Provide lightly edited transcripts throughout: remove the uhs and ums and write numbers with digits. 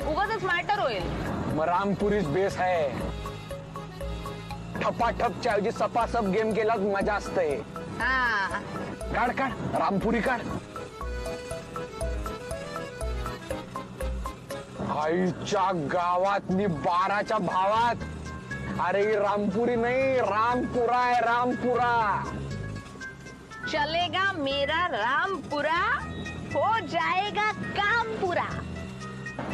उगाचच मॅटर होईल. मग रामपुरीच बेस आहे. ठपाठपच्या ऐवजी सपासप गेम केला मजा असते. हा काढ काढ रामपुरी काढ. आईच्या गावातली 12च्या भावात. अरे रामपुरी नाही रामपुरा आहे रामपुरा. चलेगा मेरा रामपुरा हो जाएगा काम पुरा.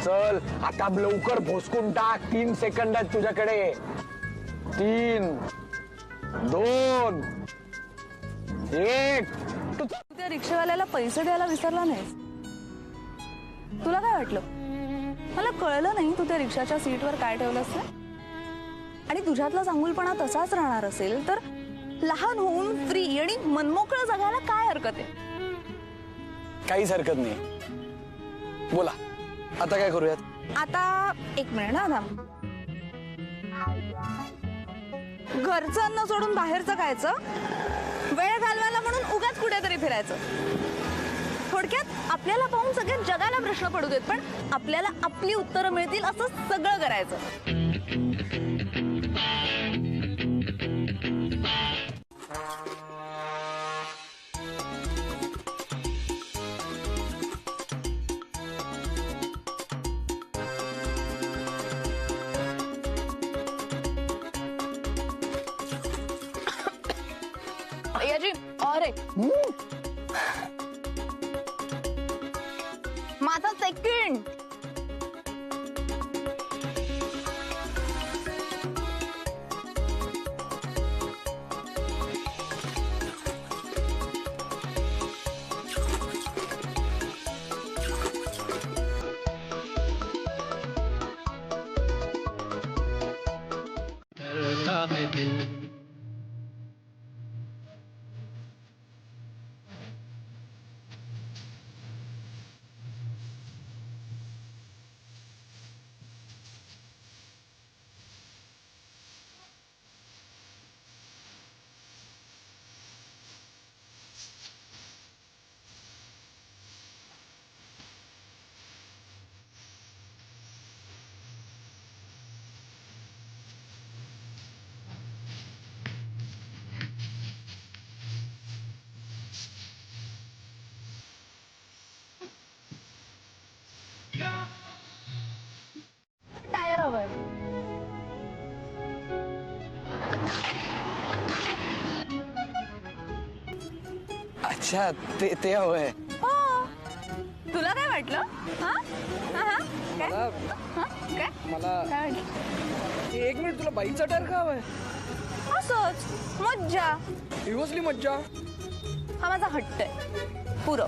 चल आता लवकर भोसकून टाक. 3 सेकंद आहेत तुझ्याकडे. 3 2 1. तू त्या रिक्षावाल्याला पैसे द्यायला विसरला नाहीस. तुला काय वाटलं? मला कळलं नाही तू त्या रिक्षाच्या सीटवर काय ठेवलंस ते. आणि तुझ्यातला चांगुलपणा तसाच राहणार असेल तर लहान होऊन फ्री आणि मनमोकळं जगायला काय हरकत आहे? काहीच हरकत नाही. बोला आता काय करूयात? आता 1 मिनिट ना थांब. घरचं अन्न सोडून बाहेरचं खायचं, वेळ घालवायला म्हणून उगाच कुठेतरी फिरायचं. थोडक्यात आपल्याला पाहून सगळ्या जगाला प्रश्न पडू देत पण आपल्याला आपली उत्तरं मिळतील असं सगळं करायचं. याजी अरे माझा सेकंड. टायर हवंय. अच्छा ते हवंय. हो. तुला काय वाटलं? हा? हा, हा? काय? हा? काय? मला काय वाटलं? 1 मिनिट, तुला बाईचा टायर का हवाय? असंच मज्जा. दिवसली मज्जा. हा माझा हट्ट आहे. पुरव.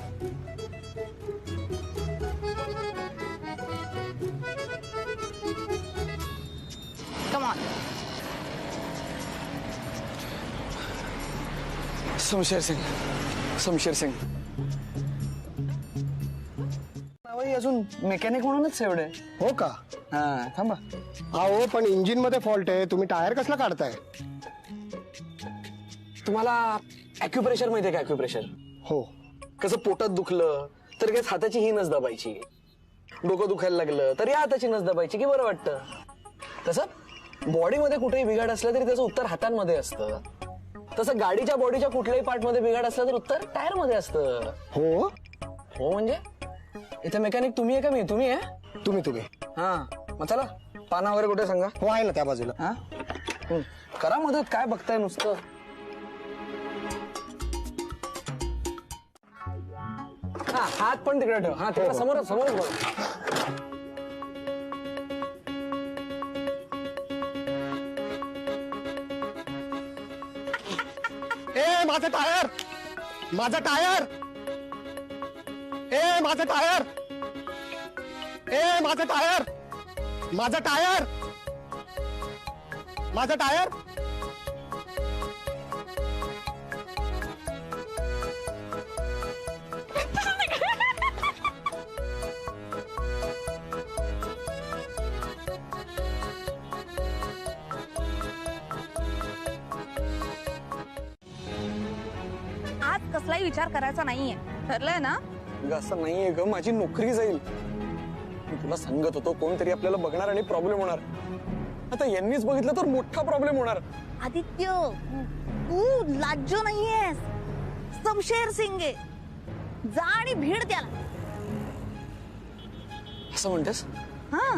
Come on. शमशेर सिंग अजून मेकॅनिक म्हणूनच एवढे. हो का? हा थांबा. हो पण इंजिन मध्ये फॉल्ट आहे. तुम्ही टायर कसला काढताय? तुम्हाला ॲक्युप्रेशर माहितीये का? ॲक्युप्रेशर हो. कसं पोटात दुखलं तर काय हाताची ही नस दाबायची, डोकं दुखायला लागलं तर या हाताची नस दाबायची की बरं वाटतं. तसं बॉडीमध्ये कुठेही बिघाड असलं तरी त्याचं उत्तर हातांमध्ये असतं. तसं गाडीच्या बॉडीच्या कुठल्याही पार्ट मध्ये बिघाड असला तर उत्तर टायर मध्ये असतं. हो हो म्हणजे इथे मेकॅनिक तुम्ही आहे का मी? तुम्ही आहे? तुम्ही हा मग चला पाना वगैरे कुठे सांगा. हो आहे ना त्या बाजूला. हा करा मदत. काय बघताय नुसतं? हा हात पण तिकडे ठेव. हा तिकडे समोरच बघ. माझं टायर. माझं टायर. माझं टायर. माझं टायर. माझं टायर. माझं टायर. कसलाही विचार करायचा नाहीये. ठरलंय ना? असं नाहीये ग, माझी नोकरी जाईल. मी तुला सांगत होतो कोणतरी आपल्याला बघणार आणि प्रॉब्लेम होणार. आता यांनीच बघितलं तर मोठा प्रॉब्लेम होणार. आदित्य तू लाज्जो नाहीयेस, शमशेर सिंग आहे. जा आणि भीड त्याला. असं म्हणतेस? हा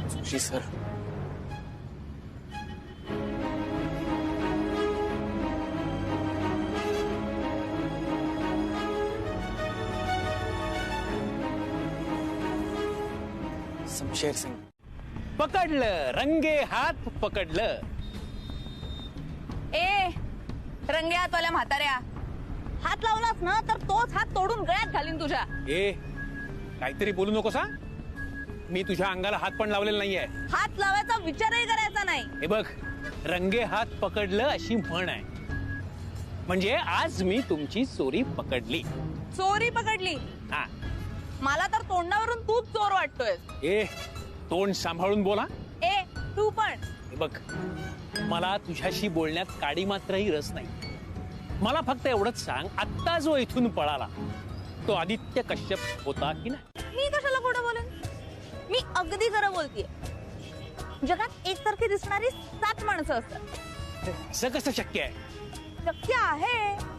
जोशी सर, शमशेर सिंग पकडलं, रंगे हात पकडलं. ए रंगे हातवाल्या म्हाताऱ्या, हात लावलास ना तर तोच हात तोडून गळ्यात घालीन तुझ्या. ए काहीतरी बोलू नकोस हा. मी तुझ्या अंगाला हात पण लावलेला नाहीये. हात लावायचा विचारही करायचा नाही. हे बघ, रंगे हात पकडलं अशी म्हण आहे. म्हणजे आज मी तुमची चोरी पकडली. चोरी पकडली? हा. मला तर तोंडावरून तूच चोर वाटतोय. ए तोंड सांभाळून बोला. ए तू पण. हे बघ, मला तुझ्याशी बोलण्यात काडी मात्रही रस नाही. मला फक्त एवढंच सांग, आत्ता जो इथून पळाला तो आदित्य कश्यप होता की नाही? मी कशाला खोटं बोलेन? मी अगदी खरं बोलतेय. जगात एकसारखी दिसणारी 7 माणसं असतात. असं कसं शक्य आहे? शक्य आहे.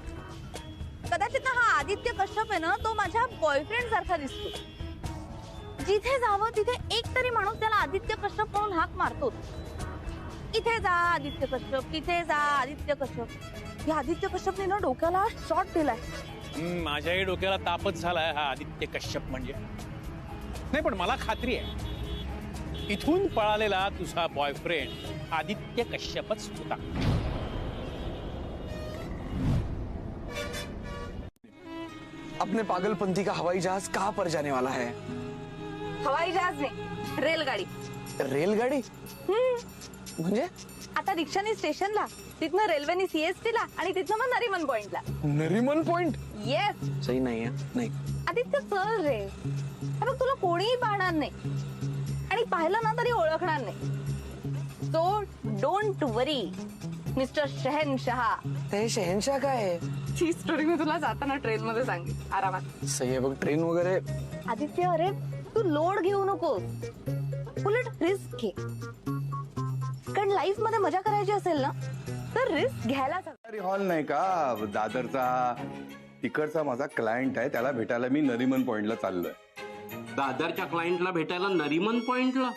कदाचित ना हा आदित्य कश्यप आहे ना, तो माझ्या बॉयफ्रेंड सारखा दिसतो. जिथे जावं तिथे एक तरी माणूस त्याला आदित्य कश्यप म्हणून हाक मारतो. इथे जा आदित्य कश्यप, तिथे जा आदित्य कश्यप. या आदित्य कश्यपने ना डोक्याला शॉट दिलाय. माझ्याही डोक्याला तापच झालाय हा आदित्य कश्यप म्हणजे. नाही पण मला खात्री आहे इथून पळालेला तुझा बॉयफ्रेंड आदित्य कश्यपच होता. अपने पागलपंथी का हवाई जहाज कहाँ पर जाने वाला है? हवाई जहाज नाही, रेलगाडी. रेलगाडी म्हणजे? आता रिक्षाने स्टेशनला, तिथनं रेल्वेनी सीएसटी ला आणि तिथनं मग नरिमन पॉइंटला. नरिमन पॉइंट? येस. सही नाही आहे. नाही आदित्य चल रे, कारण तुला कोणीही पाहणार नाही आणि पाहिलं ना तरी ओळखणार नाही. सो डोंट वरी मिस्टर शहनशाह. ते शहनशाह काय आहे? ती स्टोरी मी तुला जाताना ट्रेन मध्ये सांगेन आरामात. सही आहे बघ. ट्रेन वगैरे. आदित्य अरे तू लोड घेऊ नकोस, उलट रिस्क घे. कारण लाईफ मध्ये मजा करायची असेल ना तर रिस्क घ्यायलाच हवी. हॉल नाही का दादरचा? तिकडचा माझा क्लायंट आहे, त्याला भेटायला मी नरिमन पॉइंटला चाललोय. दादरच्या क्लायंटला भेटायला नरिमन पॉइंटला?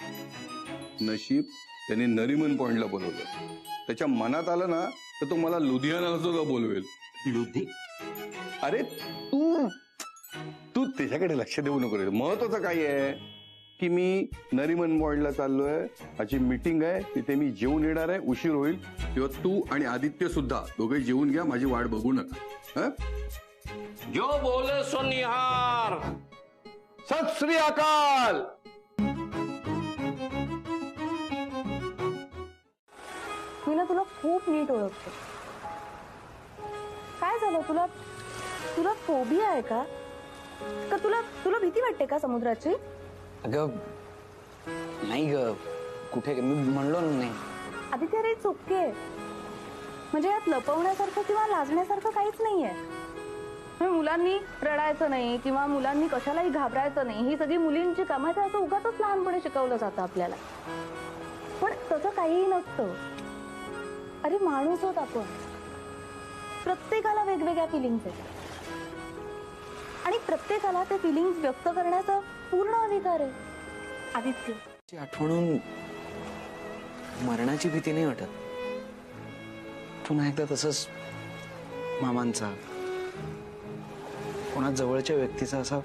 नशीब त्याने नरिमन पॉइंटला बोलवलं. त्याच्या मनात आलं ना तर तो मला लुधियाना सुद्धा बोलवेल. लुधी? अरे तू त्याच्याकडे लक्ष देऊ नको रे. महत्वाचं काय आहे की मी नरिमन पॉइंटला चाललोय, माझी मीटिंग आहे, तिथे मी जेवून येणार आहे, उशीर होईल. तेव्हा तू आणि आदित्य सुद्धा दोघे जेवून घ्या, माझी वाट बघू नका. जो बोले सो निहार. सत श्री अकाल. मी ना तुला खूप नीट ओळखते. काय झालं तुला? तुला फोबिया आहे का? का तुला भीती वाटते का समुद्राची? अगं नाही ग, कुठे मी म्हणलो नाही. आदित्य रे चुके, म्हणजे यात लपवण्यासारखं किंवा लाजण्यासारखं काहीच नाहीये. मुलांनी रडायचं नाही किंवा मुलांनी कशालाही घाबरायचं नाही, ही सगळी मुलींची कामं आहेत असं उगाचच लहानपणी शिकवलं जातं आपल्याला. पण तसं काहीही नसतं. अरे माणूस होत आपण, प्रत्येकाला वेगवेगळ्या फिलिंग्स आहेत आणि प्रत्येकाला ते फिलिंग्स व्यक्त करण्याचा पूर्ण अधिकार आहे. आदित्य आठवणून मरणाची भीती नाही वाटत. पुन्हा एकदा तसंच मामांचा, कोणा जवळच्या व्यक्तीचा असा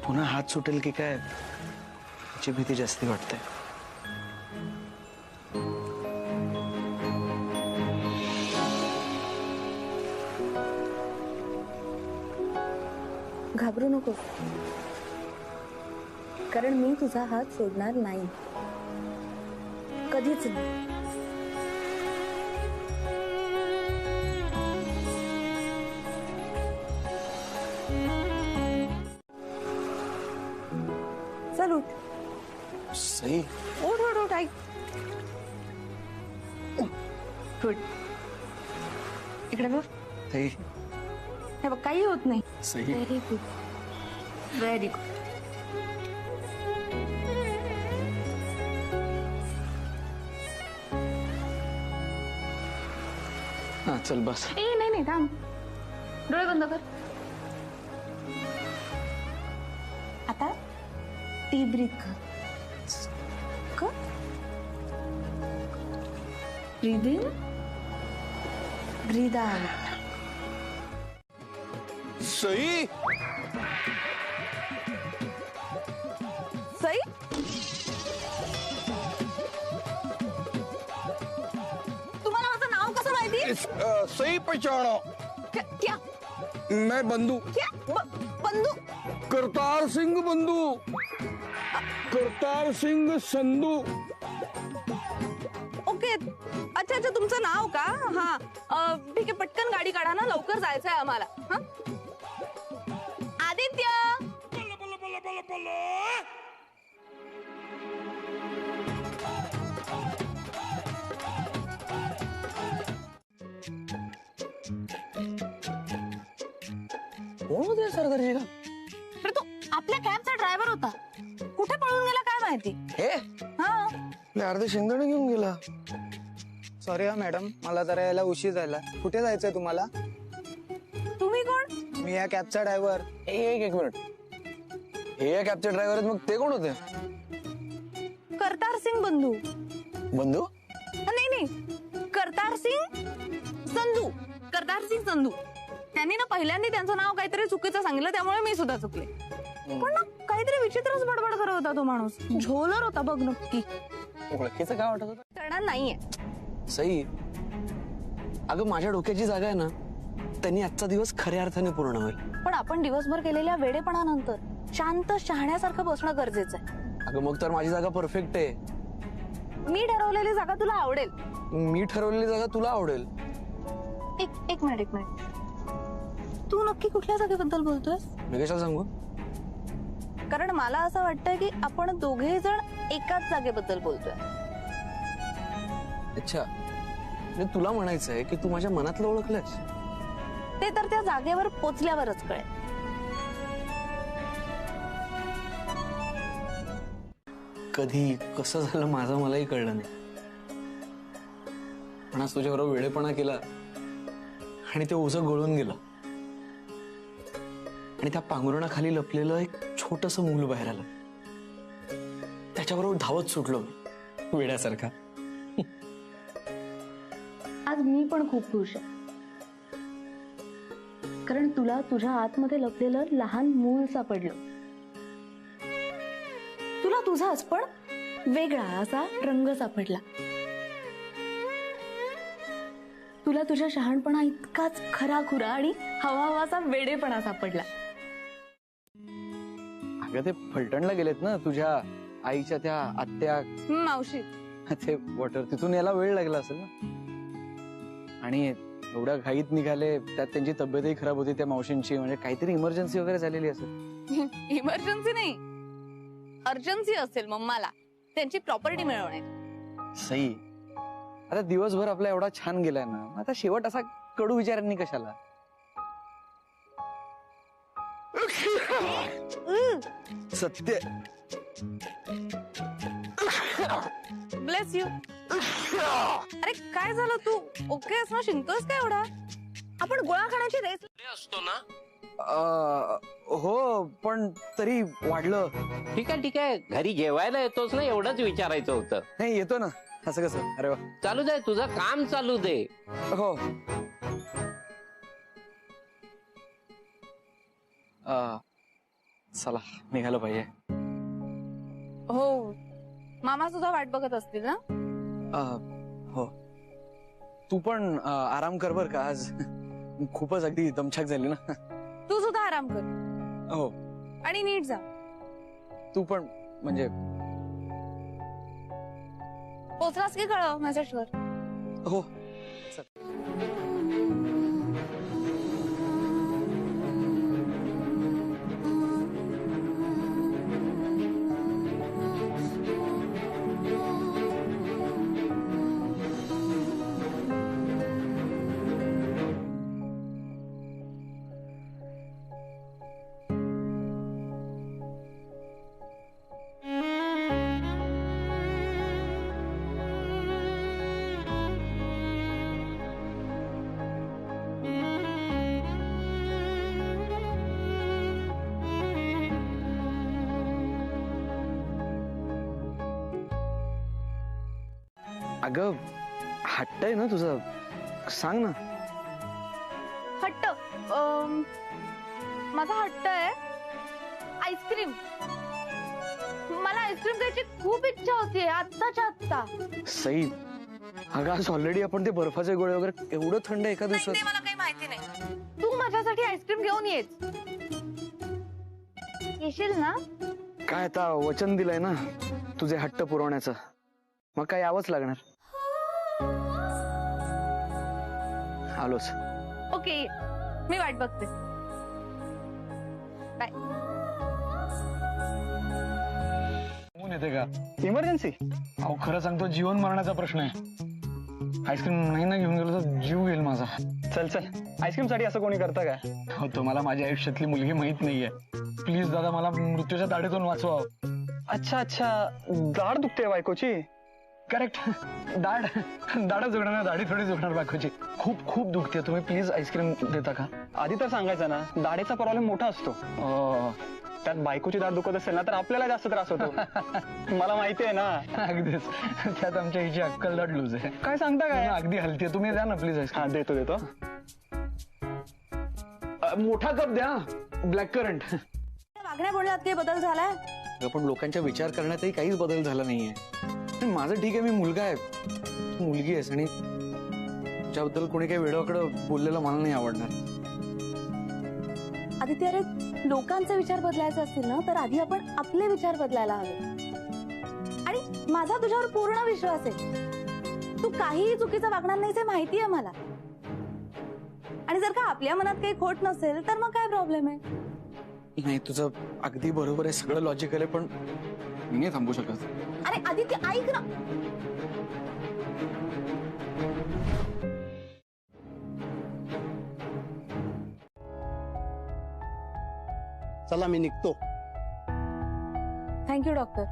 पुन्हा हात सुटेल की काय याची भीती जास्ती वाटते. घाबरू नको, कारण मी तुझा हात सोडणार नाही, कधीच नाही. चल उठ. सही. उठ उठ उठ. ऐक, उठ इकडे बघ. सही. हे बघ काही होत नाही. सही. Very good, very good. हा चल बस. ए नाही नाही थांब, डोळे बंद कर. आता डीप ब्रीथ कर. Breathe in, breathe out. Sai. Sai, तुम्हाला माझं नाव कसं माहिती? सही पहचानो. क्या मैं बंधू क्या बंधू? करतार सिंह बंधू, करतार सिंग संधू. ओके, अच्छा अच्छा, तुमचं नाव का? हा ठीक आहे, पटकन गाडी काढा ना, लवकर जायचंय आम्हाला. हा आदित्य. कोण होते सरदारजी का? अरे तो आपल्या कॅबचा ड्रायव्हर होता. कुठे पळून गेला काय माहिती. हे हा अर्धे शेंगदाणे घेऊन गेला. सॉरी हा मॅडम, मला जरा यायला उशीर झाला. कुठे जायचंय तुम्हाला? तुम्ही कोण? मी या कॅबचा ड्रायव्हर. एक मिनिट. हे कॅबचे ड्रायव्हर आहेत, मग ते कोण होते? करतार सिंग बंधू. बंधू? नाही नाही, करतार सिंग संधू. करतार सिंग संधू. त्यांनी ना पहिल्यांदा त्यांचं नाव काहीतरी चुकीचं सांगितलं, त्यामुळे मी सुद्धा चुकले. पण ना काहीतरी विचित्रच बडबड करत होता तो माणूस. झोलर होता बघ नक्की. ओळखीचं काय वाटत होतं? करणार नाहीये. सई, अगं माझ्या डोक्याची जागा आहे ना, त्यांनी आजचा दिवस खऱ्या अर्थाने पूर्ण होईल. पण आपण दिवसभर केलेल्या वेडेपणानंतर शांत शहाण्यासारखं बसणं गरजेचं आहे. अगं मग तर माझी जागा परफेक्ट आहे. मी ठरवलेली जागा तुला आवडेल. मी ठरवलेली जागा तुला आवडेल. एक मिनिट. तू नक्की कुठल्या जागेबद्दल बोलतोय? मी कशाला सांगू? कारण मला असं वाटतंय की आपण दोघे जण एकाच जागेबद्दल बोलतोय. अच्छा, म्हणजे तुला म्हणायचं आहे की तू माझ्या मनातलं ओळखलंस? ते तर त्या जागेवर पोचल्यावरच कळेल. कधी कसं झालं माझं मलाही कळलं नाही. पण आज तुझ्याबरोबर वेळेपणा केला आणि ते ओझं गळून गेलं. आणि त्या पांघरुणाखाली लपलेलं एक छोटस मूल बाहेर आलं. त्याच्याबरोबर धावत सुटलो मी वेड्यासारखा. आज मी पण खूप खुश आहे, कारण तुला तुझ्या आतमध्ये लपलेलं लहान मूल सापडलं. तुला तुझाच पण वेगळा असा रंग सापडला. तुला तुझ्या शहाणपणा इतकाच खराखुरा आणि हवा वेडेपणा सापडला. अगं ते फलटणला गेलेत ना तुझ्या आईच्या त्या आत्या मावशी. ते वॉटर, तिथून यायला वेळ लागला असेल ना. आणि एवढ्या घाईत निघाले, त्यात त्यांची तब्येतही खराब होती त्या मावशींची. म्हणजे काहीतरी इमर्जन्सी वगैरे झालेली असेल. इमर्जन्सी नाही, अर्जन्सी असेल मम्माला त्यांची प्रॉपर्टी मिळवणे. सई, आता दिवसभर आपला एवढा छान गेलाय ना, आता शेवट असा कडू विचारांनी कशाला? सत्य. Bless you. अरे काय झालं, तू ओके असं शिंकतोस का एवढा? आपण गोळा खाण्याची रेस असतो ना. हो, पण तरी वाढलं. ठीक आहे, घरी जेवायला येतोस ना, एवढंच विचारायचं होतं. नाही येतो ना. असं कसं? अरे वा. चालू दे, तुझं काम चालू दे. हो. चला निघालं पाहिजे. हो, मामा सुद्धा वाट बघत असतील ना. हो, तू पण आराम कर बर का. आज खूपच अगदी दमछाक झाली ना. तू सुद्धा आराम कर. हो, आणि नीट जा. तू पण म्हणजे पोचलास की कळव मेसेजवर. हो. अगं हट्ट आहे ना तुझं, सांग ना. हट्ट माझा हट्ट आहे आईस्क्रीम. मला आईस्क्रीम खायची खूप इच्छा होतीये आत्ताच्या आत्ता. सई, अगं आज ऑलरेडी आपण ते बर्फाचे गोळे वगैरे एवढं थंड एका नाही, दिवसात. ते मला काही माहिती नाही. तू माझ्यासाठी आईस्क्रीम घेऊन येशील ना? काय आता वचन दिलंय ना तुझे हट्ट पुरवण्याचं, मग काय यावंच लागणार. आलोच. ओके, मी वाट बघते. बाय. येते का इमर्जन्सी? अहो खरं सांगतो, जीवन मरणाचा प्रश्न आहे. आईस्क्रीम नाही ना घेऊन गेलो तर जीव घेईल माझा. चल चल, आईस्क्रीम साठी असं कोणी करतं काय? हो, तुम्हाला माझ्या आयुष्यातली मुलगी माहित नाहीये. प्लीज दादा, मला मृत्यूच्या दाढेतून वाचवा. अच्छा अच्छा, दाढ दुखते बायकोची. करेक्ट, दाढ जुगणार, दाढी थोडी जुगणार बायकोची. खूप खूप दुखते. तुम्ही प्लीज आईस्क्रीम देता का? आधी तर सांगायचं ना, दाढेचा प्रॉब्लेम मोठा असतो. त्यात बायकोची दाढ दुखत असेल ना तर आपल्याला जास्त त्रास होतो. मला माहिती आहे ना. अगदीच, त्यात आमच्या हिची अक्कल दाढ लूज आहे. काय सांगता काय? अगदी हलते. तुम्ही द्या ना प्लीज हा, देतो देतो. मोठा कप द्या, ब्लॅक करंट. वागण्या बोलण्यात काही बदल झालाय? पण लोकांच्या विचार करण्यातही काहीच बदल झाला नाहीये. पण माझं ठीक आहे, मी मुलगा आहे, तू मुलगी आहेस, आणि तुझ्याबद्दल कोणी काही वेळाकडं बोललेलं मला नाही आवडणार. आदित्य, अरे लोकांचे विचार बदलायचे असतील ना तर आधी आपण आपले विचार बदलायला हवे. आणि माझा तुझ्यावर पूर्ण विश्वास आहे. तू काहीही चुकीचं वागणार नाहीच हे माहिती आहे मला. आणि जर का आपल्या मनात काही खोट नसेल तर मग काय प्रॉब्लेम आहे? नाही, तुझं अगदी बरोबर आहे, सगळं लॉजिकल आहे, पण मी नाही थांबू शकत. अरे आदित्य, ऐक ना. चला मी निघतो. Thank you doctor.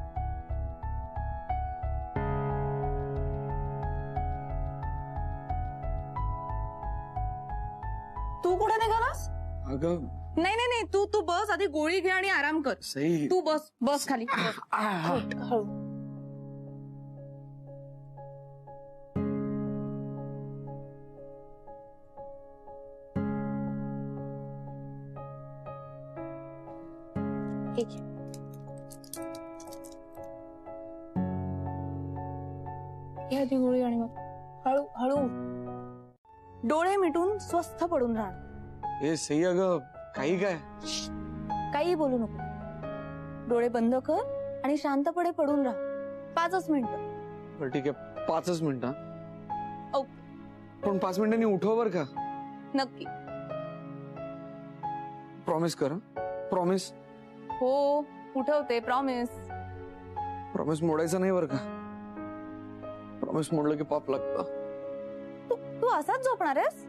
तू कुठे निघालास? अगं नाही नाही नाही, तू बस, आधी गोळी घे आणि आराम कर. सई, तू बस खाली. हळू. ठीक आहे. घे आधी गोळी आणि मग हळू हळू. डोळे मिटून स्वस्थ पडून राहा. ए सई, अगं काही काय, काही बोलू नको. डोळे बंद कर आणि शांतपणे पडून राहा 5 मिनिटं. बरं ठीक आहे, 5 मिनिटं. ओके. पण 5 मिनिटांनी उठव बर का. नक्की. प्रॉमिस कर. प्रॉमिस. हो, उठवते. प्रॉमिस. प्रॉमिस मोडायचं नाही बर का. प्रॉमिस मोडलं की पाप लागतं. तू असाच झोपणार आहेस?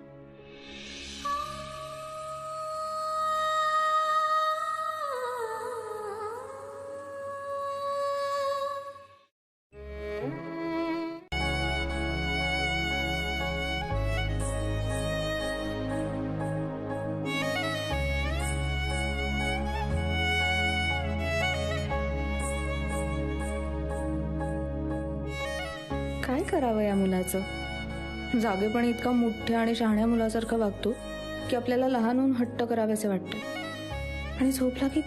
काय करावं या मुलाचं? जागेपणी इतका मोठ्या आणि शहाण्या मुलासारखा वागतो की आपल्याला लहान होऊन हट्ट करावेसे वाटते, आणि झोपला की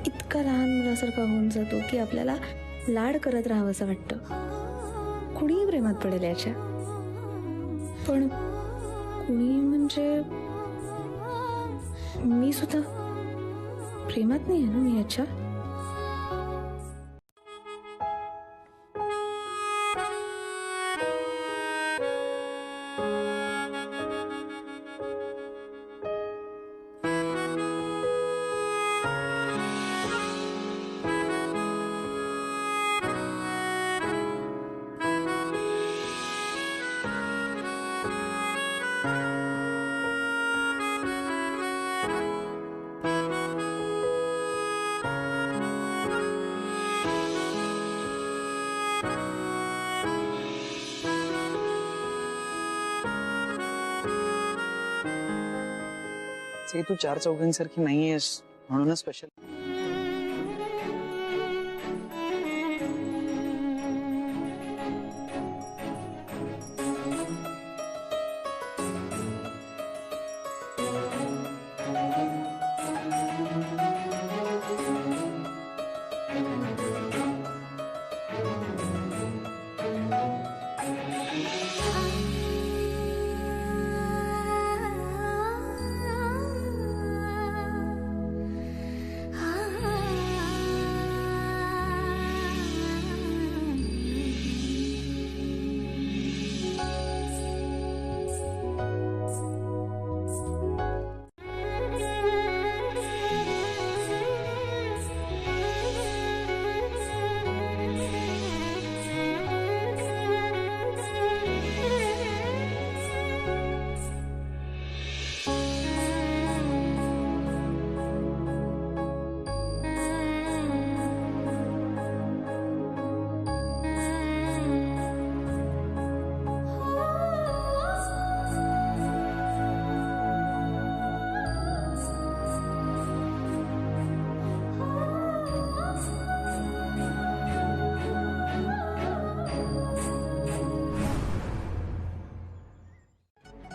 इतका लहान मुलासारखा होऊन जातो की आपल्याला लाड करत राहावं असं वाटतं. कुणीही प्रेमात पडेल याच्या, पण कुणी म्हणजे मी सुद्धा प्रेमात नाही आहे ना मी याच्या. तू 4 चौघांसारखी नाहीयेस म्हणूनच स्पेशल.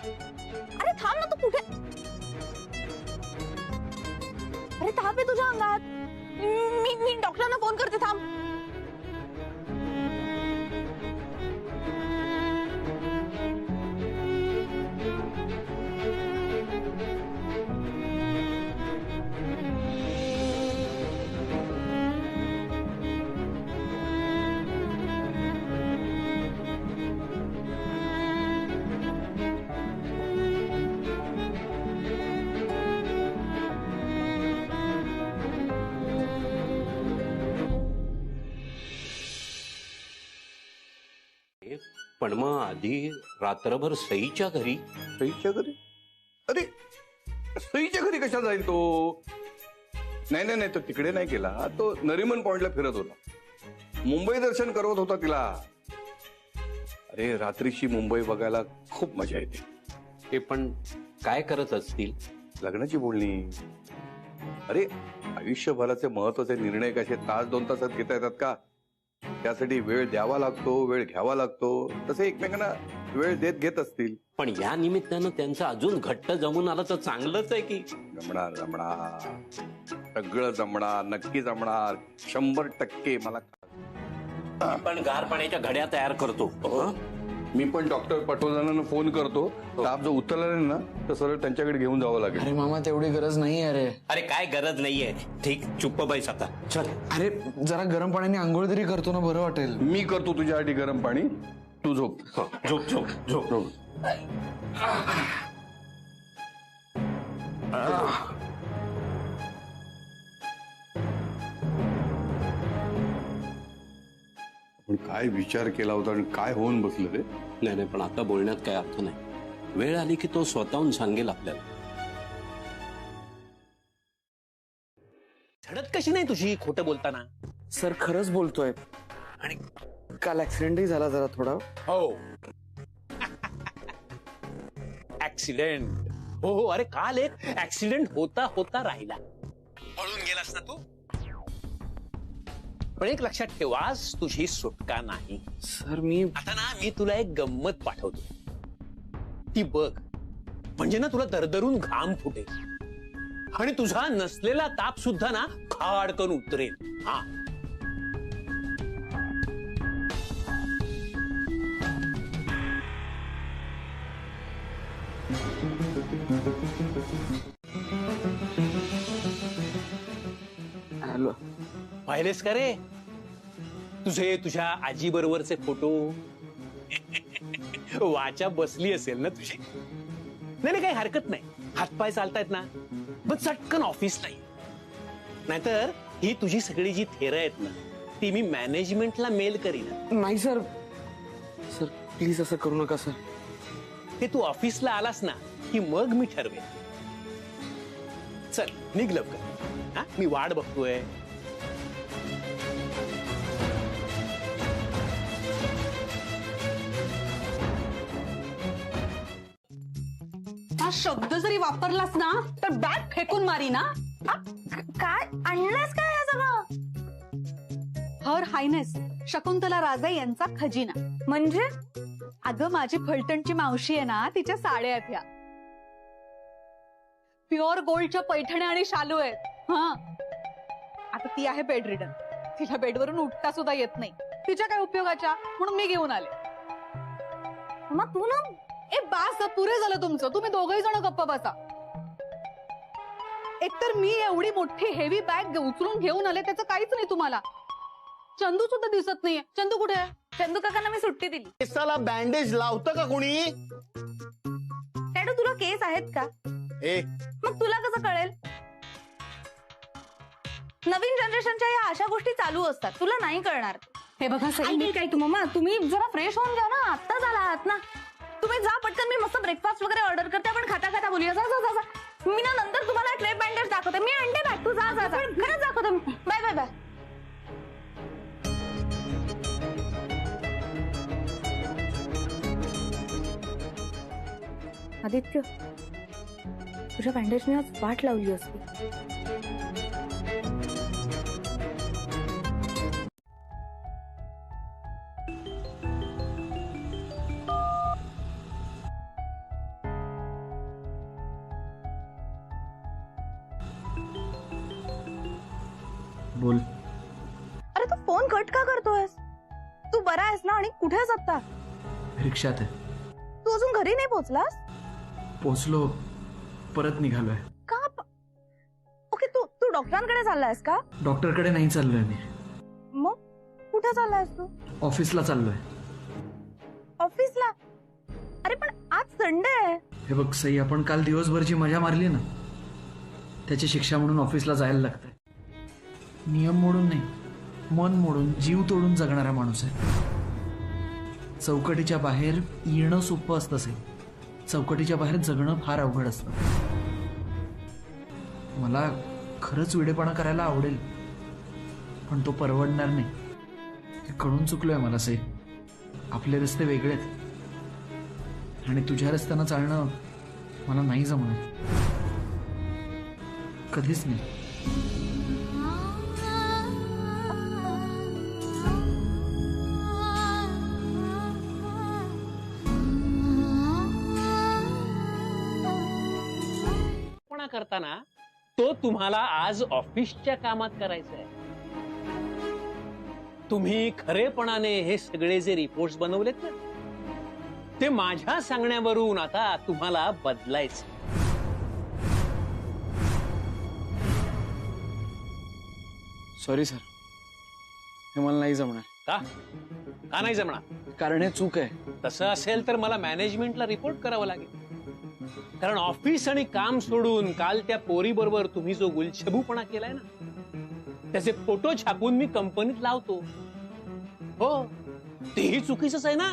अरे थांब ना, तू कुठे? अरे ताप आहे तुझ्या अंगात. मी डॉक्टरांना फोन करते, थांब. पण मग आधी रात्रभर सईच्या घरी. सईच्या घरी? अरे सईच्या घरी कशा जाईल तो? नाही नाही नाही, तो तिकडे नाही गेला, तो नरिमन पॉइंटला फिरत होता, मुंबई दर्शन करवत होता तिला. अरे रात्रीची मुंबई बघायला खूप मजा येते. ते पण काय करत असतील? लग्नाची बोलणी. अरे आयुष्यभराचे महत्वाचे निर्णय कसे तास 2 तासात घेता येतात का? त्यासाठी वेळ द्यावा लागतो, वेळ घ्यावा लागतो. तसे एकमेकांना वेळ देत घेत असतील. पण या निमित्तानं त्यांचं अजून घट्ट जमून आलं तर चांगलंच आहे की. जमणार जमणार, सगळं जमणार, नक्की जमणार, 100%. मला पण गार पाण्याच्या घड्या तयार करतो. हं? मी पण डॉक्टर पटोदांना फोन करतो. ताप जो उतरला नाही ना तर सरळ त्यांच्याकडे घेऊन जावं लागेल. अरे मामा तेवढी गरज नाही. अरे अरे काय गरज नाहीये. ठीक, चुप्प बैस आता, चल. अरे जरा गरम पाण्याने आंघोळ तरी करतो ना, बरं वाटेल. मी करतो तुझ्यासाठी गरम पाणी, तू झोप. झोप झोप झोप झोप. पण काय विचार केला होता आणि काय होऊन बसलं रे? नाही नाही, पण आता बोलण्यात काय अर्थ नाही. वेळ आली की तो स्वतःहून सांगेल आपल्याला. झडत कशी नाही तुझी खोटं बोलताना? सर खरंच बोलतोय. आणि काल ऍक्सिडेंटही झाला जरा थोडा. हो ऍक्सिडेंट. हो हो, अरे काल एक ऍक्सिडेंट होता होता राहिला. पळून गेलास ना तू. पण एक लक्षात ठेव, आज तुझी सुटका नाही. सर मी आता ना मी तुला एक गंमत पाठवतो, ती बघ. म्हणजे ना तुला दरदरून घाम फुटेल आणि तुझा नसलेला ताप सुद्धा ना खाडकन उतरेल. हा हॅलो. पाहिलेस का रे तुझे तुझ्या आजी बरोबरचे फोटो? वाचा बसली असेल ना तुझी. नाही नाही, काही हरकत नाही. हातपाय चालतायत ना, बस चटकन ऑफिसला ये. नाहीतर ही तुझी सगळी जी थेरं आहेत ना, ती मी मॅनेजमेंटला मेल करीन. नाही सर. सर प्लीज असं करू नका सर. ते तू ऑफिसला आलास ना की मग मी ठरवेन. चल निघ लवकर. हा, मी वाट बघतोय. हा शब्द जरी वापरलास ना तर बॅग फेकून मारी ना. काय आणलंस काय हे सगळं? हर हायनेस शकुंतला राजे यांचा खजिना. म्हणजे अगं माझी फलटणची मावशी आहे ना, तिच्या साड्या आहेत ह्या. प्युअर गोल्डच्या पैठण्या आणि शालू आहेत. हा, आता ती आहे बेड रिडन. तिला बेडवरून उठता सुद्धा येत नाही. तिच्या काय उपयोगाच्या, म्हणून मी घेऊन आले. मग तू ना बास, पुरे झालं तुमचं. तुम्ही दोघही जण गप्प बसा. एकतर मी एवढी मोठी हेवी बॅग उचलून घेऊन आले, त्याचं काहीच नाही तुम्हाला. चंदू सुद्धा दिसत नाहीये. चंदू कुठे आहे? चंदू काकांना मी सुट्टी दिली. केसाला बँडेज लावतं का कोणी? डॅडू तुला केस आहेत का? मग तुला कसं कळेल? नवीन जनरेशनच्या या अशा गोष्टी चालू असतात, तुला नाही कळणार. हे बघा सई, काय तू मम्मा, तुम्ही जरा फ्रेश होऊन जा ना. आत्ता झाला आहात ना. तुम्ही जा पटकन, मी मस्त ब्रेकफास्ट वगैरे ऑर्डर करते. आपण खाता खाता बोलूया. जा जा जा. मी ना नंतर तुम्हाला ट्रेप बँडेज दाखवते. मी आणते बॅग. तू जा जा जा. खरंच दाखवते. Bye bye bye. आदित्य, तुझ्या बँडेजने आज वाट लावली असती. बोल. अरे तू फोन कट का करतोयस? तू बरा आहेस ना? आणि कुठेस आता? रिक्षात आहे. तू अजून घरी नाही पोहोचलास? पोचलो, परत निघालोय. का? ओके, तू तू डॉक्टरांकडे चाललायस का? डॉक्टरकडे नाही चाललोय मी. मग कुठे चाललायस तू? ऑफिसला चाललोय. ऑफिसला? अरे पण आज संडे आहे. हे बघ सई, आपण काल दिवसभरची मजा मारली ना, त्याची शिक्षा म्हणून ऑफिसला जायला लागतंय. नियम मोडून नाही, मन मोडून, जीव तोडून जगणारा माणूस आहे. चौकटीच्या बाहेर येणं सोपं असतं सई, चौकटीच्या बाहेर जगणं फार अवघड असतं. मला खरंच वेडेपणा करायला आवडेल, पण तो परवडणार नाही. हे कळून चुकलोय मला सई. आपले रस्ते वेगळे आहेत आणि तुझ्या रस्त्यानं चालणं मला नाही जमणार, कधीच नाही. करताना तो तुम्हाला आज ऑफिसच्या कामात करायचा आहे. तुम्ही खरेपणाने हे सगळे जे रिपोर्ट्स बनवलेत ना, ते माझ्या सांगण्यावरून आता तुम्हाला बदलायचं. सॉरी सर, हे मला नाही जमणार. का नाही जमणार? कारण हे चूक आहे. तसं असेल तर मला मॅनेजमेंटला रिपोर्ट करावं लागेल. कारण ऑफिस आणि काम सोडून काल त्या पोरी बरोबर तुम्ही जो गुलछबूपणा केलाय ना, त्याचे फोटो छापून मी कंपनीत लावतो. हो, तेही चुकीचंच आहे ना.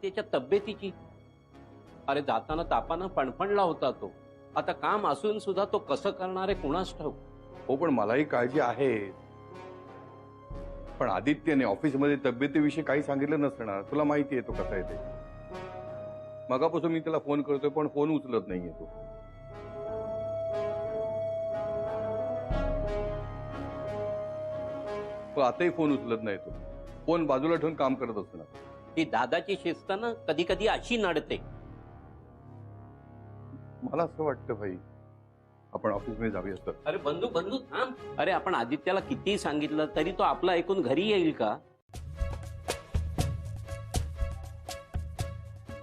त्याच्या तब्येतीची, अरे जाताना तापानं फणफणला होता तो. आता काम असून सुद्धा तो कसं करणार आहे कुणास ठाऊक. हो, पण मलाही काळजी आहे. पण आदित्यने ऑफिसमध्ये तब्येतीविषयी काही सांगितलं नसणार. तुला माहिती आहे तो कसा आहे ते. मगापासून मी त्याला फोन करतोय, पण फोन उचलत नाहीये तो. आताही फोन उचलत नाही तो. फोन बाजूला ठेवून काम करत असणार. ती दादाची शिस्त ना कधी कधी अशी नडते. मला असं वाटतं भाई, आपण ऑफिसमध्ये जाऊया सर. अरे बंधू थांब. अरे आपण आदित्याला किती सांगितलं तरी तो आपलं ऐकून घरी येईल का?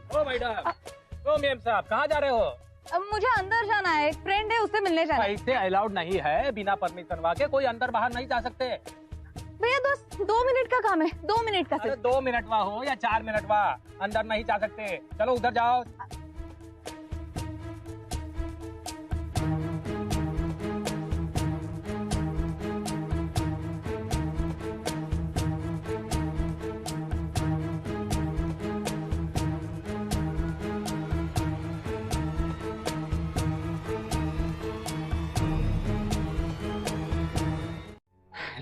ओ मैडम, ओ मेम साहब, कहाँ जा रहे हो? मुझे अंदर जाना है, एक फ्रेंड है, उससे मिलने जाना है. ऐसे अलाउड नहीं है, बिना परमिशन वाके कोई अंदर बाहर नहीं जा सकते. भैया दोस्त, 2 मिनट का काम है, 2 मिनट का. अरे 2 मिनट वा हो या 4 मिनट वा, अंदर नहीं जा सकते. चलो उधर जाओ.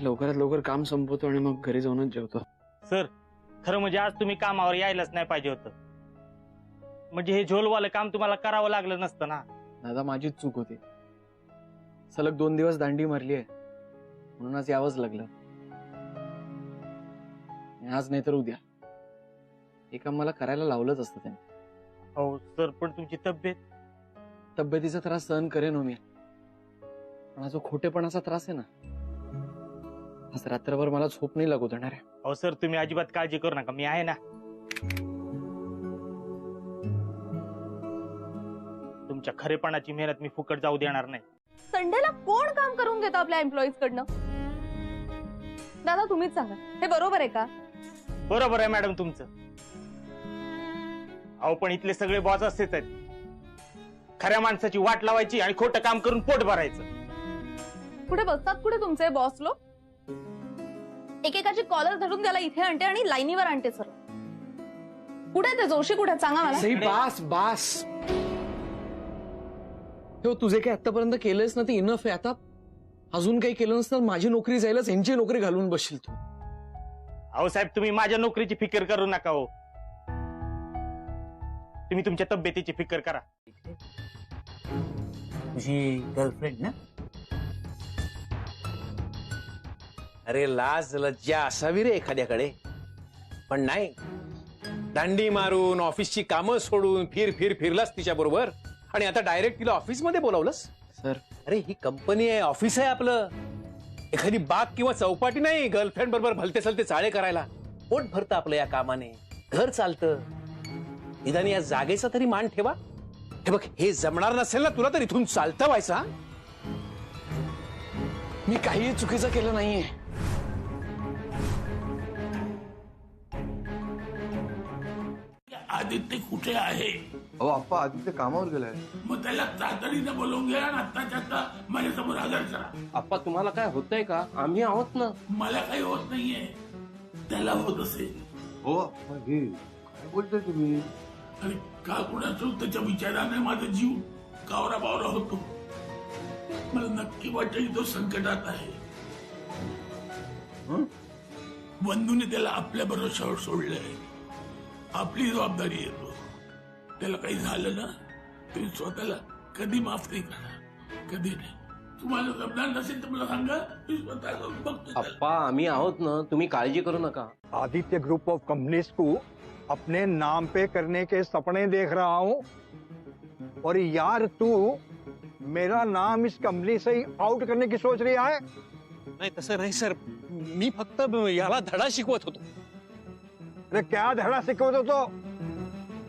लवकरात लवकर काम संपवतो आणि मग घरी जाऊनच जेवतो. सर, खरं म्हणजे आज तुम्ही कामावर यायलाच नाही पाहिजे होतं. म्हणजे हे झोलवालं काम तुम्हाला करावं लागलं नसतं ना. दादा, माझीच चूक होती. सलग 2 दिवस दांडी मारली आहे, म्हणून आज यावंच लागलं. आज नाही तर उद्या हे काम मला करायला लावलंच असतं त्याने. हो सर, पण तुमची तब्येतीचा त्रास सहन करेन हो मी, पण हा जो खोटेपणाचा त्रास आहे ना, आज रात्रभर मला झोप नाही लागू देणार आहे. हो सर, तुम्ही अजिबात काळजी करू नका, मी आहे ना. तुमच्या खरेपणाची मेहनत मी फुकट जाऊ देणार नाही. संडेला कोण काम करून घेतो आपल्या एम्प्लॉईज कडनं? दादा तुम्हीच सांगा, हे बरोबर आहे का? बरोबर आहे मॅडम तुमचं. अहो पण इथले सगळे बॉस असेच आहेत. खऱ्या माणसाची वाट लावायची आणि खोटं काम करून पोट भरायचं. कुठे बसतात कुठे तुमचे बॉस लोक? एकेकाची कॉलर धरून त्याला इथे आणते आणि लाईनीवर आणते. सर कुठे ते जोशी, कुठे सांगा मला. सई, बास. तुझे काही आतापर्यंत केलंस ना ते इनफ आहे. आता अजून काही केलं नसतं माझी नोकरी जायलाच यांची नोकरी घालून बसशील तू. अहो साहेब, तुम्ही माझ्या नोकरीची फिकर करू नका हो. तुम्ही तुमच्या तब्येतीची फिकर करा. तुझी गर्लफ्रेंड ना? अरे लाज लज्जा असावी रे एखाद्याकडे, पण नाही. दांडी मारून ऑफिसची कामं सोडून फिरलास तिच्या बरोबर आणि आता डायरेक्ट तिला ऑफिसमध्ये बोलावलंस. सर, अरे ही कंपनी आहे, ऑफिस आहे आपलं. एखादी बाग किंवा चौपाटी नाही गर्लफ्रेंड बरोबर भलते सलते चाळे करायला. पोट भरतं आपलं या कामाने, घर चालतं. निदान या जागेचा तरी मान ठेवा. हे बघ, हे जमणार नसेल ना तुला तर इथून चालतं व्हायचा. मी काही चुकीचं केलं नाहीये. आदित्य कुठे आहे? अहो आप्पा आदित्य कामावर गेलाय. मग त्याला तातडीनं बोलवून घ्या आणि आत्ताच्या आत्ता माझ्यासमोर हजर करा. आप्पा तुम्हाला काय होतंय का? आम्ही आहोत ना. मला काही होत नाहीये, त्याला होत असेल. हो आप्पा हे काय बोलताय तुम्ही? आणि का कुणाचं त्याच्या विचाराने माझा जीव कावरा बावरा होतो. मला नक्की वाटतं की तो संकटात आहे. बंधूने त्याला आपल्या भरोशावर सोडलंय. आपली जबाबदारी येतो. त्याला काही झालं ना तुम्ही स्वतःला कधी माफ नाही करा, कधी नाही. तुम्हाला जमणार नसेल तर मला सांगा, मी स्वतः जाऊन बघतो त्याला. आप्पा आम्ही आहोत ना, तुम्ही काळजी करू नका. आदित्य ग्रुप ऑफ कंपनीज को अपने नाम पे करने के सपने देख रहा हूँ. और यार तू मेरा नाम इस कंपनी से ही आउट करने की सोच रही है? नाही तसं नाही सर, मी फक्त याला धडा शिकवत होतो. अरे क्या धड़ा सिखवत होतो?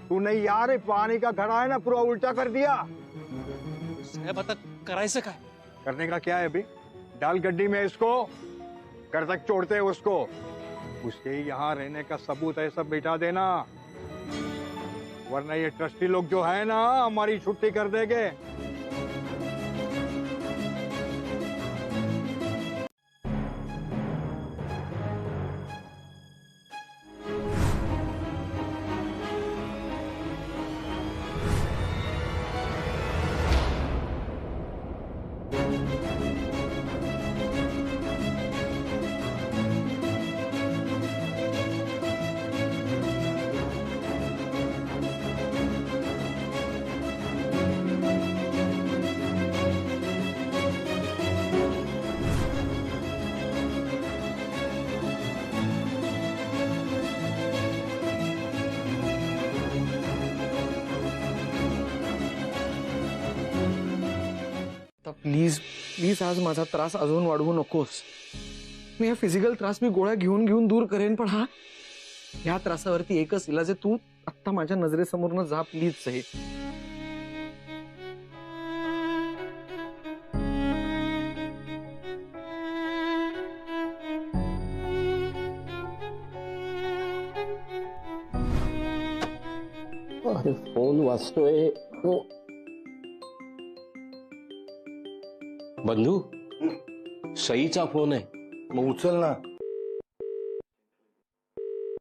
तूने यार पानी का घड़ा है ना पूरा उल्टा कर दिया. साहेब आता करायचं काय? करने का क्या है अभी? डाल गड्डी में इसको, कर तक छोड़ते हैं उसको. उसके यहाँ रहने का सबूत है सब बिठा देना, वरना ये ट्रस्टी लोग जो है ना हमारी छुट्टी कर देंगे. प्लीज प्लीज आज माझा त्रास अजून वाढवू नकोस. मी हा फिजिकल त्रास मी गोळ्या घेऊन घेऊन दूर करेन, पण ह्या त्रासावरती एकच इलाज आहे. तू आत्ता माझ्या नजरेसमोरनं जा प्लीज सही. अरे फोन वाजतोय. बंधू, सईचा फोन आहे. मग उचल ना.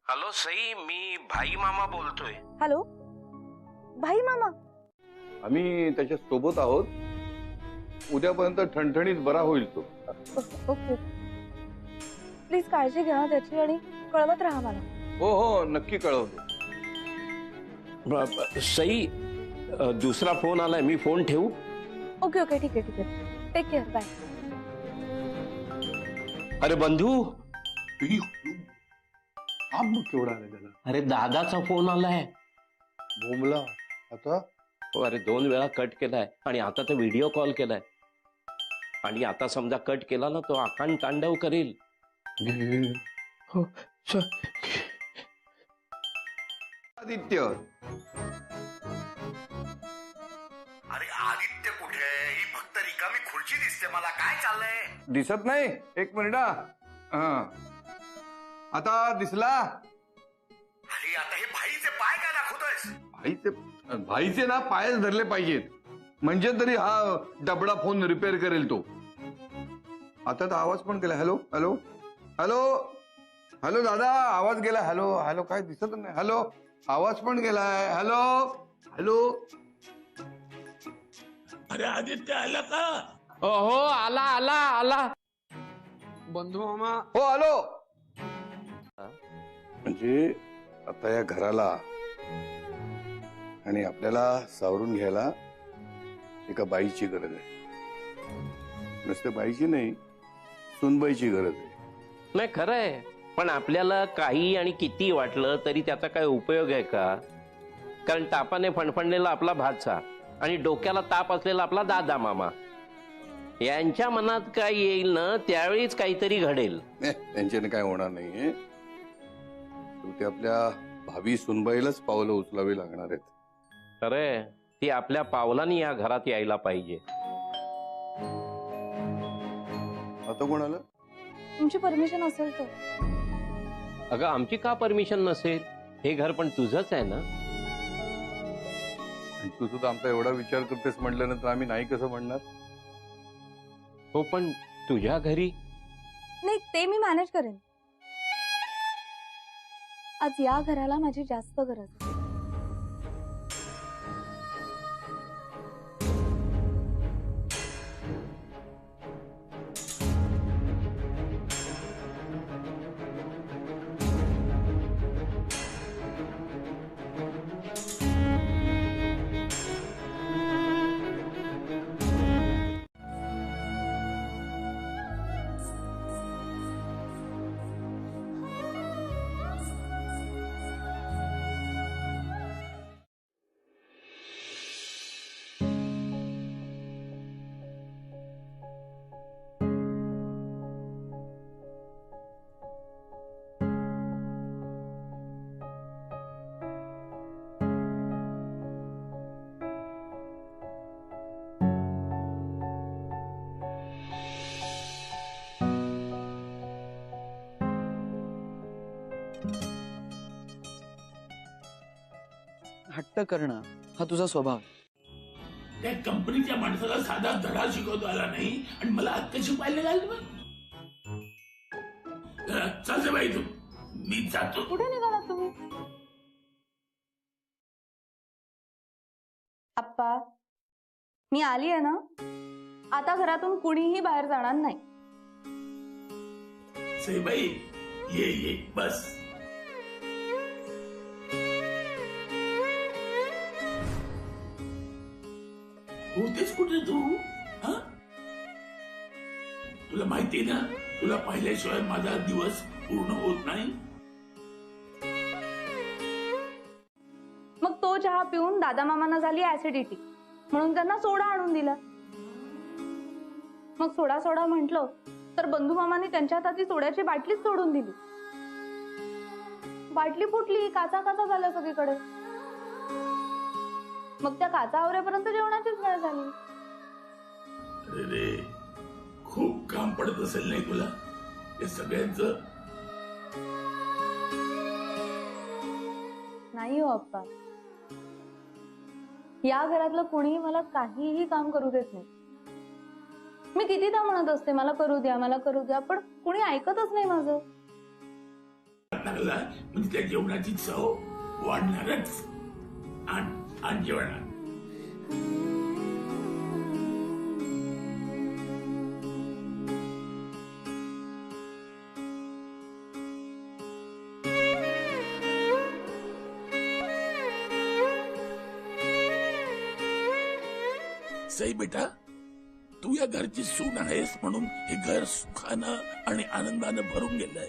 हॅलो सई, मी भाई मामा बोलतोय. हॅलो भाई मामा. आम्ही त्याच्या सोबत आहोत. उद्यापर्यंत ठणठणीत बरा होईल तो. ओके प्लीज काळजी घ्या त्याची आणि कळवत राहा मला. हो हो नक्की कळवतो. सई, दुसरा फोन आलाय, मी फोन ठेवू? ओके ओके ठीक आहे ठीक आहे. Take care, bye. अरे बंधू, केवढा आला त्याला? अरे दादाचा फोन आलाय. बोंबला आता. अरे 2 वेळा कट केलाय आणि आता तर व्हिडिओ कॉल केलाय. आणि आता समजा कट केला ना, तो अखंड तांडव करेल. हो आदित्य. अरे आदित्य कुठे? ही फक्त रिकामी खुर्ची दिसते मला. काय चाललंय? दिसत नाही? एक मिनिट. आता दिसला? अरे आता हे भाईचे पाय काय दाखवतोयस? भाईचे ना पायच धरले पाहिजेत, म्हणजे तरी हा डबडा फोन रिपेअर करेल तो. आता तर आवाज पण गेला. हॅलो हॅलो हॅलो हॅलो दादा, आवाज गेला. हॅलो हॅलो काय दिसत नाही. हॅलो आवाज पण गेलाय. Hello hello. अरे आदित्य आला का? हो आला आला आला. बंधू मामा. हो आलो. म्हणजे आता या घराला आणि आपल्याला सावरून घ्यायला एका बाईची गरज आहे. नुसतं बाईची नाही, सुनबाईची गरज आहे. नाही खरंय, पण आपल्याला काही आणि किती वाटलं तरी त्याचा काय उपयोग आहे का? कारण तापाने फणफणलेला आपला भाचा आणि डोक्याला ताप असलेला आपला दादा मामा. यांच्या मनात काय येईल ना त्यावेळीच काहीतरी घडेल. त्यांच्याने काय होणार नाहीये. ते आपल्या भावी सुनबाईलाच पावलं उचलावी लागणार आहेत. खरंय, ती आपल्या पावलांनी या घरात यायला पाहिजे. आता कोण आलं? तुमची परमिशन असेल तर. अगं आमची का परमिशन नसेल? हे घर पण तुझंच आहे ना. तू सुद्धा आमचा एवढा विचार करतेस म्हटल्यानंतर आम्ही नाही कसं म्हणणार? हो पण तुझ्या घरी. नाही, ते मी मॅनेज करेन. आज या घराला माझी जास्त गरज आहे. हट्ट करणं हा तुझा स्वभाव. त्या कंपनीच्या माणसाला साधा धडा शिकवता आला नाही आणि मला हक्क शिकवायला लागले. चालते बाई तू, मी जातो. कुठे निघाला तुम्ही? आप्पा, मी आली आहे ना. आता घरातून कुणीही बाहेर जाणार नाही. बाई ये बस. होतेच कुठे तू? तुला माहिती ना, तुला पाहिल्याशिवाय माझा दिवस पूर्ण होत नाही. मग तो चहा पिऊन दादा मामांना झाली ऍसिडिटी, म्हणून त्यांना सोडा आणून दिला. मग सोडा सोडा म्हटलं तर बंधू मामाने त्यांच्या हाती सोड्याची बाटलीच सोडून दिली. बाटली फुटली, काचा काचा झाल्या सगळीकडे. मग त्या काचा आवरेपर्यंत जेवणाचीच वेळ झाली. अरे खूप काम पडत असेल नाही तुला हे सगळ्यांचं? नाही हो अप्पा, या घरातलं कोणीही मला काहीही काम करू देत नाही. मी कितीदा म्हणत असते मला करू द्या, मला करू द्या, पण कोणी ऐकतच नाही माझं. म्हणजे त्या जेवणाची चव वाढणारच. आणि जेवणात सई बेटा, तू या घरची सून आहेस म्हणून हे घर सुखानं आणि आनंदानं भरून गेलंय.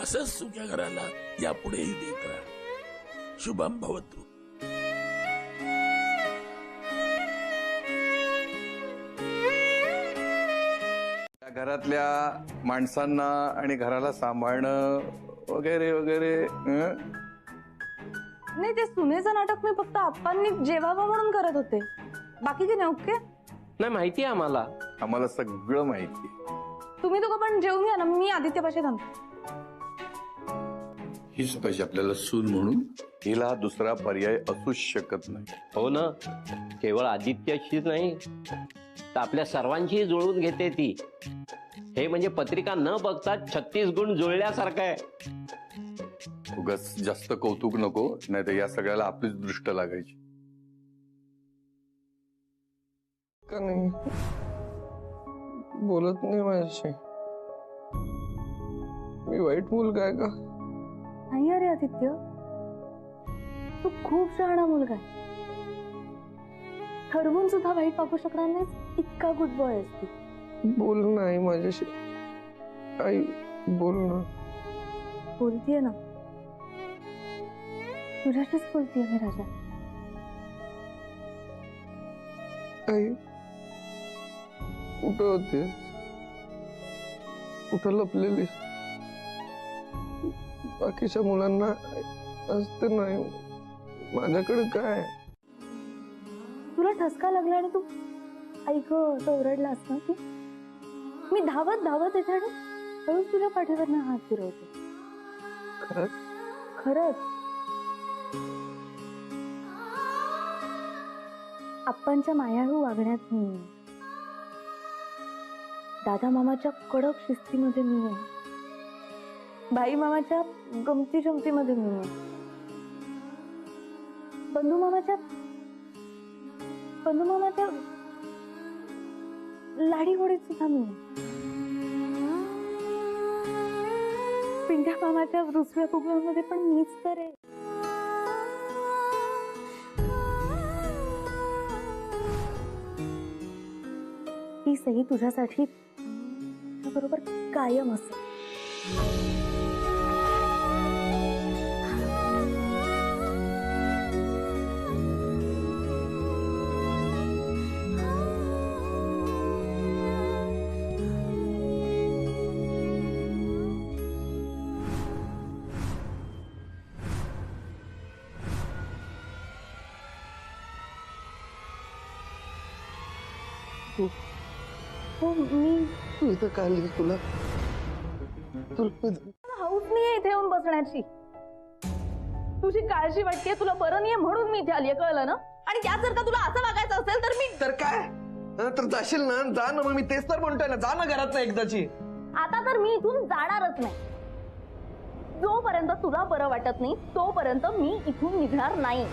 असंच सुख्या घराला यापुढेही देत राहा. शुभम भवतु. घरातल्या माणसांना आणि घराला सांभाळणं वगैरे वगैरे. नाही, ते सुनेचं नाटक मी फक्त आप्पांनी जेवावं म्हणून करत होते. बाकी काही नाही. ओके, नाही माहिती आहे आम्हाला सगळं माहिती. तुम्ही दोघं पण जेवून या ना, मी आदित्यपाशी थांबते. हीच पाहिजे आपल्याला सून म्हणून. हिला दुसरा पर्याय असूच शकत नाही. हो ना, केवळ आदित्यशीच नाही तर आपल्या सर्वांशी जुळवून घेते ती. हे म्हणजे पत्रिका न बघता 36 गुण जुळल्यासारखं आहे. उगाच जास्त कौतुक नको, नाही तर या सगळ्याला आपलीच दृष्ट लागायची. का नाही बोलत नाही माझ्याशी? मी वाईट मुलगा आहे का? नाही अरे आदित्य, तू खूप शहाणा मुलगा आहे. ठरवून सुद्धा वाईट वागू शकणार नाही, इतका गुड बॉय आहेस तू. बोल नाही माझ्याशी. आई बोल ना. बोलतीये ना, तुझ्याशीच बोलतीये मी. राजा, आई कुठं होते? कुठं लपलेली? बाकीच्या मुलांना असते नाही, माझ्याकडे काय? तुला ठसका लागला आणि तू ऐक असं ओरडलास ना की मी धावत धावत येते आणि हळूच तुझ्या पाठीवरनं हात फिरवते. खरंच? खरंच. आप्पांच्या मायाळू वागण्यात मी आहे. दादा मामाच्या कडक शिस्तीमध्ये मी आहे. भाई मामाच्या गमती जमतीमध्ये मी आहे. बंधू मामाच्या लाडीगोडीत सुद्धा मी आहे. पिंट्या मामाच्या रुसव्या फुगव्यामध्ये पण मीच तर आहे. ही सही तुझ्यासाठी बरोबर कायम असेल. हो मी तू इथं काय लिहिलं? तुला हाऊस नाहीये इथे येऊन बसण्याची. तुझी काळजी वाटते, तुला बरं नाहीये म्हणून मी इथे आलीये, कळलं ना? आणि त्यात जर का तुला असं वागायचं असेल तर मी तर काय? तर जाशील ना, जा ना. मग मी तेच तर म्हणतोय ना, जा ना घरात ना एकदाची. आता तर मी इथून जाणारच नाही. जोपर्यंत तुला बरं वाटत नाही तोपर्यंत मी इथून निघणार नाही.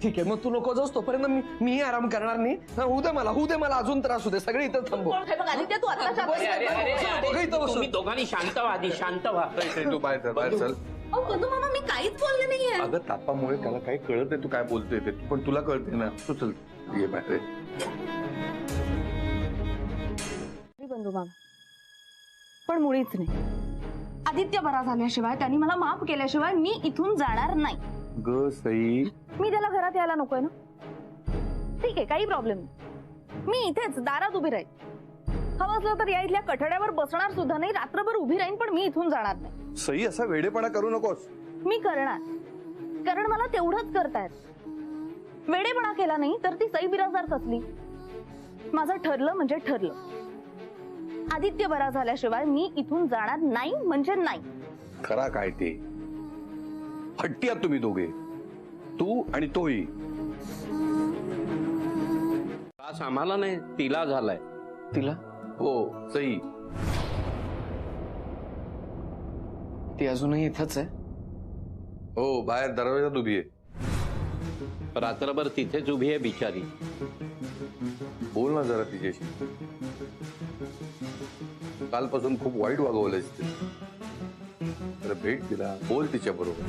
ठीक आहे, मग तू नको जाऊस तोपर्यंत मीही आराम करणार नाही. होऊ दे मला अजून त्रास होते. सगळे इथं थांबू. तू आता तुम्ही दोघांनी शांत व्हा आधी, शांत व्हा. तू बाहेर चल. बंधू मामा मी काहीच बोलले नाहीये. अगं तापामुळे त्याला काही कळत नाही तू काय बोलतोय ते, पण तुला कळते ना. तू चल ये बाहेर. बंधू मामा पण मुळीच नाही. आदित्य बरा झाल्याशिवाय, त्यांनी मला माफ केल्याशिवाय मी इथून जाणार नाही. ग सई, मी त्याला घरात यायला नकोय ना? ठीक आहे, काही प्रॉब्लेम नाही. मी इथेच दारात उभी राहील. हवं असलं तर या इथल्या कठड्यावर बसणार सुद्धा नाही, रात्रभर उभी राहीन, पण मी इथून जाणार नाही. सई असा वेडेपणा करू नकोस. मी करणार, कारण मला तेवढंच करतायत. वेडेपणा केला नाही तर ती सई बिराजदार कसली? माझं ठरलं म्हणजे ठरलं. आदित्य बरा झाल्याशिवाय मी इथून जाणार नाही म्हणजे नाही. खरा काय ते हट्टी आहात तुम्ही दोघे, तू आणि तोही. त्रास आम्हाला नाही, तिला झालाय. तिला? हो सई. ती अजूनही इथंच आहे? हो, बाहेर दरवाजात उभी आहे. रात्रभर तिथेच उभी आहे बिचारी. बोल ना जरा तिच्याशी. कालपासून खूप वाईट वागवलंयस ते. तर भेट तिला, बोल तिच्या बरोबर.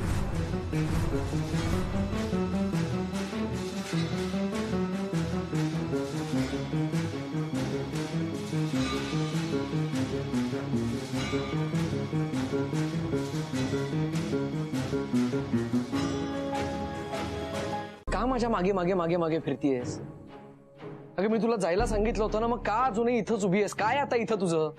का माझ्या मागे मागे मागे मागे फिरतीयस? अगं मी तुला जायला सांगितलं होतं ना, मग का अजूनही इथंच उभी आहेस? काय आता इथं तुझं?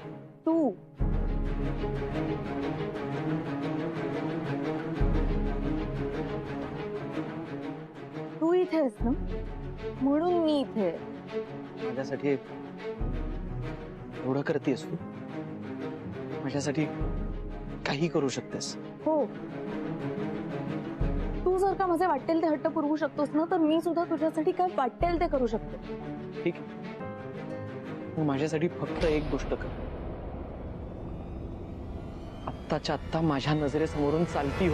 तू इथे आहेस ना, म्हणून मी इथे. माझ्यासाठी एवढं करतेस तू? माझ्यासाठी काही करू शकतेस? हो, तू जर का माझे वाटेल ते हट्ट पुरवू शकतोस ना, तर मी सुद्धा तुझ्यासाठी काय वाटेल ते करू शकते. ठीक, मग माझ्यासाठी फक्त एक गोष्ट कर. आत्ताच्या आत्ता माझ्या नजरेसमोरून चालती हो.